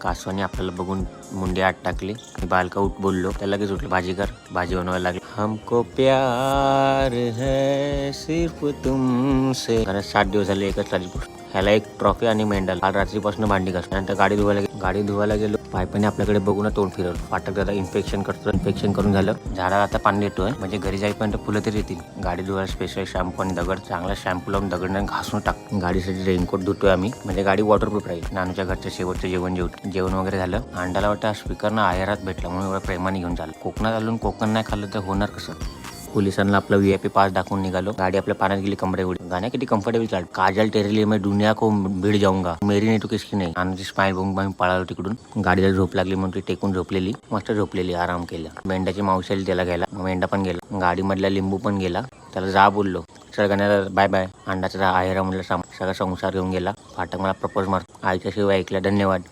कासवाने आपल्याला बघून मुंडी आत टाकली. मी बालका उठ बोललो, त्याला लगेच उठलं, भाजी कर. भाजी बनवायला लागली. हमको प्यार है सिर्फ तुमसे. 7 दिवस झाले एकच तारीख. ह्याला एक ट्रॉफी आणि मेंडल. काल रात्रीपासून भांडी घास. नंतर गाडी धुवायला गेलो. पायपाने आपल्याकडे बघून तोंड फिरवलं. फाटक दादा इन्फेक्शन करतो. इन्फेक्शन करून झालं. झाडाला आता पाणी देतोय, म्हणजे घरी जाईपर्यंत फुलं तरी येतील. गाडी धुवायला स्पेशल शॅम्पू आणि दगड. चांगला शॅम्पू लावून दगड घासून टाक. गाडीसाठी रेनकोट धुतोय आम्ही, म्हणजे गाडी वॉटरप्रूफ राहील. नानूच्या घरचं शेवटचं जेवण वगैरे झालं. अंडाला वाटतं स्पीकरनं आयरात भेटला म्हणून एवढं प्रेमाने घेऊन झालं. कोकणात आलून कोकण नाही खाल्लं तर होणार कसं. पोलिसांना आपला VIP पास दाखवून निघालो. गाडी आपल्या पाण्यात गेली कमरे एवढी. गाण्या किती कम्फर्टेबल चाल. काजल तेरे लिए मैं दुनिया को भिड जाऊंगा, मेरी नाही तू किसकी नाही. आणि स्माईल बघून आम्ही पळालो तिकडून. गाडीला झोप लागली म्हणून ती टेकून झोपलेली. मस्त झोपलेली, आराम केला. मेंढ्याची मावशी आली त्याला घ्यायला. मेंढा पण गेला. गाडीमधला लिंबू पण गेला. त्याला जा बोललो, चल गाण्याला बाय बाय. अंडाचा आहेरा म्हणलं सगळा संसार घेऊन गेला. फाटक मला प्रपोज मार. आईच्या शिवाय ऐकला. धन्यवाद.